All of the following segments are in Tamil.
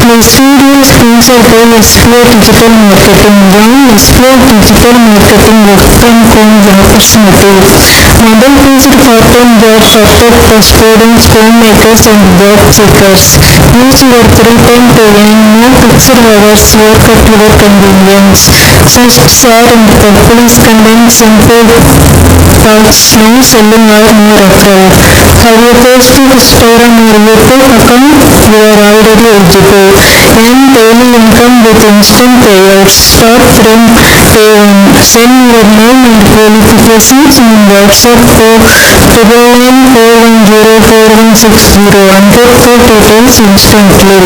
The studio is sponsored by Explore Digital Marketing. Join Explore Digital Marketing work from home opportunity. Mobile-based part-time jobs offered for students, homemakers, and job seekers. Use your free time to earn. No fixed hours. Work at your convenience. Search, share, and publish content. Simple tasks. No selling or no referral. Have a Facebook, Instagram, or YouTube account? You are already eligible. Earn daily income with instant payouts. Start from day one. Send your name and qualifications in WhatsApp to 991410416 and get full details instantly.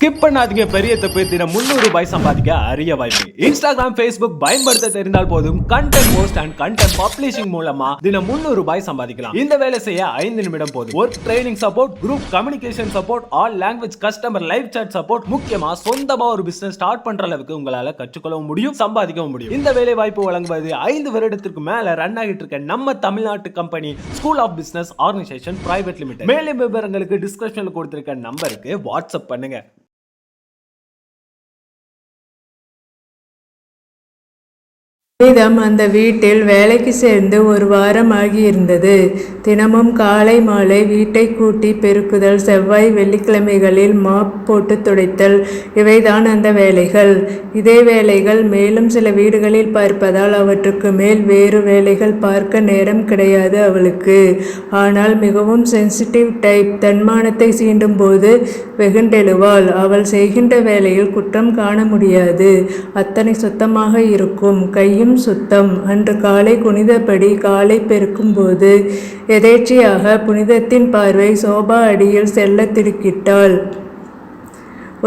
Skip பண்ணாதீங்க. பெரிய தப்பு. தினம் 300 ரூபாய் சம்பாதிக்க அரிய வாய்ப்பு. இன்ஸ்டாகிராம், ஃபேஸ்புக் பயன்படுத்த தெரிந்தால் போதும் content post and content publishing மூலமா தினம் 300 ரூபாய் சம்பாதிக்கலாம். இந்த வேலை செய்ய 5 நிமிடம் போதும். Work training support, group communication support, all language customer live chat support, முக்கியமா சொந்தமா ஒரு பிசினஸ் ஸ்டார்ட் பண்ற அளவுக்கு உங்களால கற்றுக்கொள்ளவும் முடியும், சம்பாதிக்கவும் முடியும். இந்த வேலை வாய்ப்பு வழங்குவது 5 வருடத்திற்கு மேல ரன் ஆகிட்டு இருக்க நம்ம தமிழ்நாட்டு company school of business organisation private limited. மேலும் விவரங்களுக்கு டிஸ்கிரிப்ஷன்ல கொடுத்திருக்க நம்பருக்கு வாட்ஸ்அப் பண்ணுங்க. புனிதம் அந்த வீட்டில் வேலைக்கு சேர்ந்து 1 வாரம் ஆகியிருந்தது. தினமும் காலை மாலை வீட்டை கூட்டி பெருக்குதல், செவ்வாய் வெள்ளிக்கிழமைகளில் மாப் போட்டு துடைத்தல், இவைதான் அந்த வேலைகள். இதே வேலைகள் மேலும் சில வீடுகளில் பார்ப்பதால் அவற்றுக்கு மேல் வேறு வேலைகள் பார்க்க நேரம் கிடையாது அவளுக்கு. ஆனால் மிகவும் சென்சிட்டிவ் டைப். தன்மானத்தை சீண்டும் போது வெகுண்டெழுவாள். அவள் செய்கின்ற வேலையில் குற்றம் காண முடியாது. அத்தனை சுத்தமாக இருக்கும். கையும் சுத்தம். அன்று காலை குனிதபடி காலை பெருக்கும் போது எதேச்சையாக புனிதத்தின் பார்வை சோபா அடியில் செல்ல திடுக்கிட்டாள்.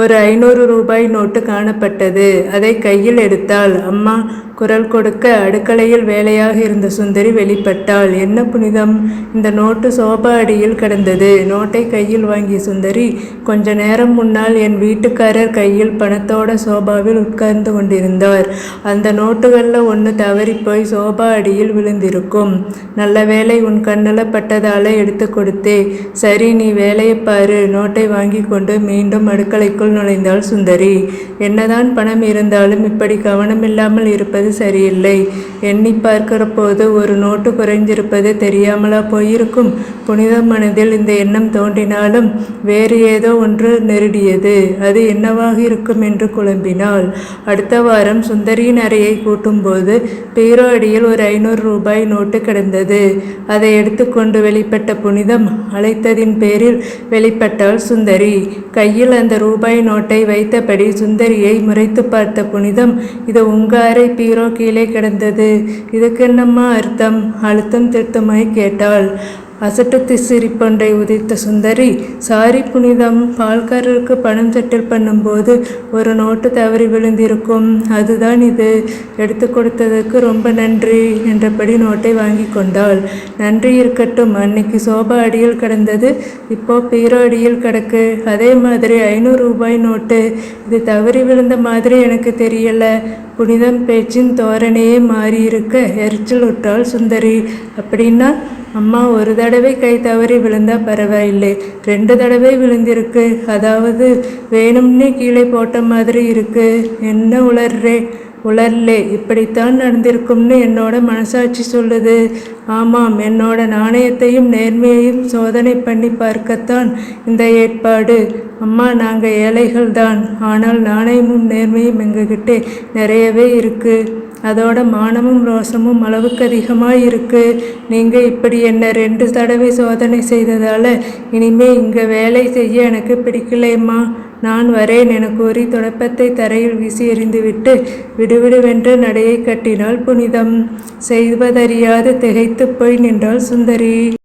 ஒரு 500 ரூபாய் நோட்டு காணப்பட்டது. அதை கையில் எடுத்தாள். அம்மா குரல் கொடுக்க அடுக்கலையில் வேலையாக இருந்த சுந்தரி வெளிப்பட்டாள். என்ன புனிதம்? இந்த நோட்டு சோபா அடியில் கிடந்தது. நோட்டை கையில் வாங்கிய சுந்தரி, கொஞ்ச நேரம் முன்னால் என் வீட்டுக்காரர் கையில் பணத்தோட சோபாவில் உட்கார்ந்து கொண்டிருந்தார். அந்த நோட்டுகளில் ஒன்று தவறிப்போய் சோபா அடியில் விழுந்திருக்கும். நல்ல வேலை உன் கண்ணில் பட்டதால எடுத்து கொடுத்தே. சரி, நீ வேலையை பாரு. நோட்டை வாங்கி கொண்டு மீண்டும் அடுக்கலைக்குள் நுழைந்தாள் சுந்தரி. என்னதான் பணம் இருந்தாலும் இப்படி கவனமில்லாமல் இருப்பது சரியில்லை. எண்ணி பார்க்கிற போது ஒரு நோட்டு குறைந்திருப்பது தெரியாமலா போயிருக்கும்? புனித மனதில் இந்த எண்ணம் தோன்றினாலும் வேறு ஏதோ ஒன்று நெருடியது. அது என்னவாக இருக்கும் என்று குழம்பினாள். அடுத்த வாரம் சுந்தரியின் அறையை கூட்டும்போது பீரோ அடியில் ஒரு 500 ரூபாய் நோட்டு கிடந்தது. அதை எடுத்துக்கொண்டு வெளிப்பட்ட புனிதம் அழைத்ததின் பேரில் வெளிப்பட்டாள் சுந்தரி. கையில் அந்த ரூபாய் நோட்டை வைத்தபடி சுந்தரியை முறைத்து பார்த்த புனிதம், இது உங்க அறை பீரோ கீழே கிடந்தது. இதுக்கு என்னம்மா அர்த்தம்? அழுத்தம் திருத்தமாய் கேட்டாள். அசட்டு சிரிப்பொன்றை உதித்த சுந்தரி, சாரி புனிதம், பால்காரருக்கு பணம் செட்டில் பண்ணும்போது ஒரு நோட்டு தவறி விழுந்திருக்கும். அதுதான் இது. எடுத்து கொடுத்ததற்கு ரொம்ப நன்றி என்றபடி நோட்டை வாங்கி கொண்டாள். நன்றி இருக்கட்டும். அன்னைக்கு சோபா அடியில் கிடந்தது, இப்போ பீரோ அடியில் கிடக்கு. அதே மாதிரி 500 ரூபாய் நோட்டு. இது தவறி விழுந்த மாதிரி எனக்கு தெரியல. புனிதம் பேச்சின் தோரணையே மாறியிருக்க எரிச்சல் விட்டாள் சுந்தரி. அப்படின்னா அம்மா, ஒரு தடவை கை தவறி விழுந்தா பரவாயில்லை, 2 தடவை விழுந்திருக்கு. அதாவது வேணும்னே கீழே போட்ட மாதிரி இருக்கு. என்ன உளர்லே, இப்படித்தான் நடந்திருக்கும்னு என்னோட மனசாட்சி சொல்லுது. ஆமாம், என்னோட நாணயத்தையும் நேர்மையையும் சோதனை பண்ணி பார்க்கத்தான் இந்த ஏற்பாடு. அம்மா, நாங்கள் ஏழைகள்தான். ஆனால் நாணயமும் நேர்மையும் எங்ககிட்ட நிறையவே இருக்கு. அதோட மானமும் ரோசமும் அளவுக்கு அதிகமாக இருக்கு. நீங்கள் இப்படி என்ன 2 தடவை சோதனை செய்ததால் இனிமே இங்கே வேலை செய்ய எனக்கு பிடிக்கலையம்மா. நான் வரேன் என கூறி தொடப்பத்தை தரையில் வீசி எறிந்துவிட்டு விடுவிடுவென்று நடையை கட்டினாள் புனிதம். செய்வதறியாது திகைத்து போய் நின்றாள் சுந்தரி.